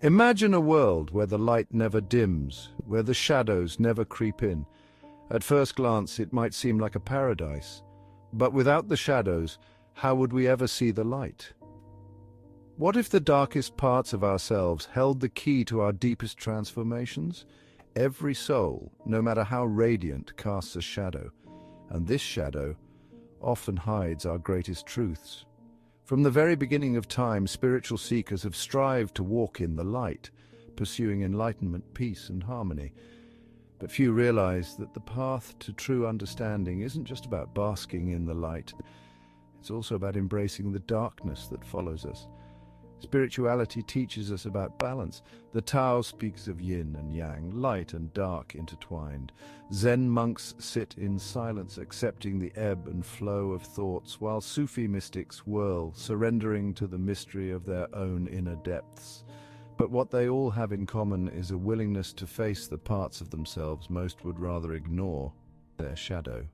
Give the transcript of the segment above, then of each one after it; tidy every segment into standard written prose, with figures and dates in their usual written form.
Imagine a world where the light never dims, where the shadows never creep in. At first glance, it might seem like a paradise. But without the shadows, how would we ever see the light? What if the darkest parts of ourselves held the key to our deepest transformations? Every soul, no matter how radiant, casts a shadow, and this shadow often hides our greatest truths. From the very beginning of time, spiritual seekers have strived to walk in the light, pursuing enlightenment, peace, and harmony. But few realize that the path to true understanding isn't just about basking in the light. It's also about embracing the darkness that follows us. Spirituality teaches us about balance. The Tao speaks of yin and yang, light and dark intertwined. Zen monks sit in silence, accepting the ebb and flow of thoughts, while Sufi mystics whirl, surrendering to the mystery of their own inner depths. But what they all have in common is a willingness to face the parts of themselves most would rather ignore, their shadow.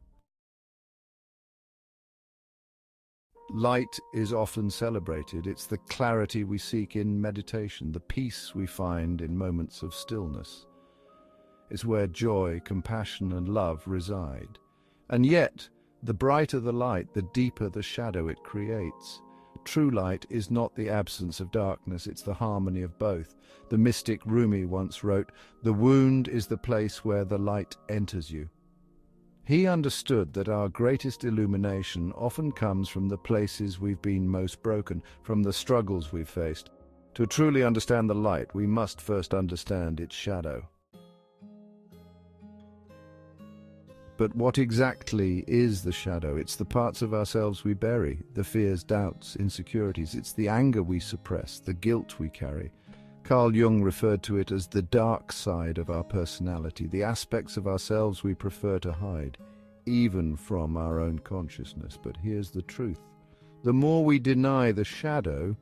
Light is often celebrated. It's the clarity we seek in meditation, the peace we find in moments of stillness. It's where joy, compassion, and love reside. And yet, the brighter the light, the deeper the shadow it creates. True light is not the absence of darkness, it's the harmony of both. The mystic Rumi once wrote, "The wound is the place where the light enters you." He understood that our greatest illumination often comes from the places we've been most broken, from the struggles we've faced. To truly understand the light, we must first understand its shadow. But what exactly is the shadow? It's the parts of ourselves we bury, the fears, doubts, insecurities. It's the anger we suppress, the guilt we carry. Carl Jung referred to it as the dark side of our personality, the aspects of ourselves we prefer to hide, even from our own consciousness. But here's the truth. The more we deny the shadow,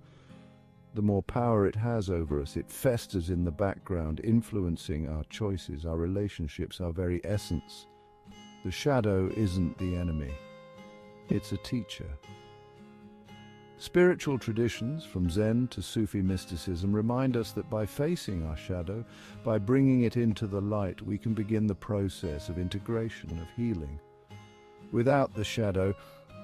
the more power it has over us. It festers in the background, influencing our choices, our relationships, our very essence. The shadow isn't the enemy. It's a teacher. Spiritual traditions, from Zen to Sufi mysticism, remind us that by facing our shadow, by bringing it into the light, we can begin the process of integration, of healing. Without the shadow,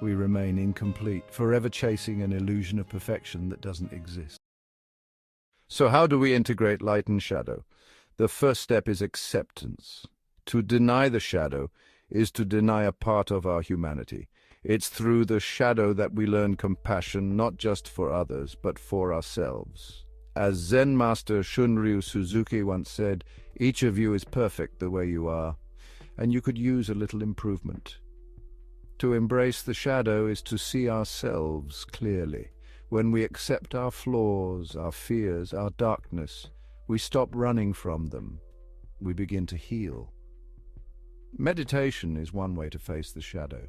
we remain incomplete, forever chasing an illusion of perfection that doesn't exist. So how do we integrate light and shadow? The first step is acceptance. To deny the shadow is to deny a part of our humanity. It's through the shadow that we learn compassion, not just for others, but for ourselves. As Zen master Shunryu Suzuki once said, each of you is perfect the way you are, and you could use a little improvement. To embrace the shadow is to see ourselves clearly. When we accept our flaws, our fears, our darkness, we stop running from them. We begin to heal. Meditation is one way to face the shadow.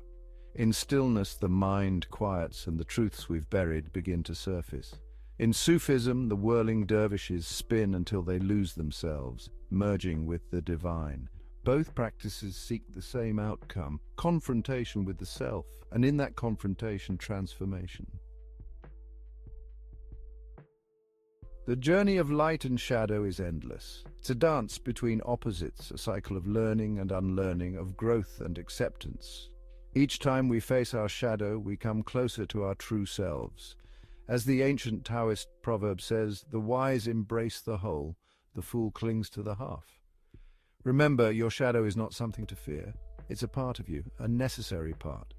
In stillness, the mind quiets and the truths we've buried begin to surface. In Sufism, the whirling dervishes spin until they lose themselves, merging with the divine. Both practices seek the same outcome, confrontation with the self, and in that confrontation, transformation. The journey of light and shadow is endless. It's a dance between opposites, a cycle of learning and unlearning, of growth and acceptance. Each time we face our shadow, we come closer to our true selves. As the ancient Taoist proverb says, the wise embrace the whole, the fool clings to the half. Remember, your shadow is not something to fear. It's a part of you, a necessary part.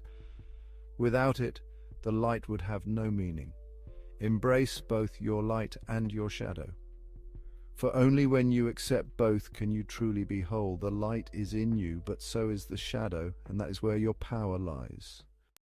Without it, the light would have no meaning. Embrace both your light and your shadow. For only when you accept both can you truly be whole. The light is in you, but so is the shadow, and that is where your power lies.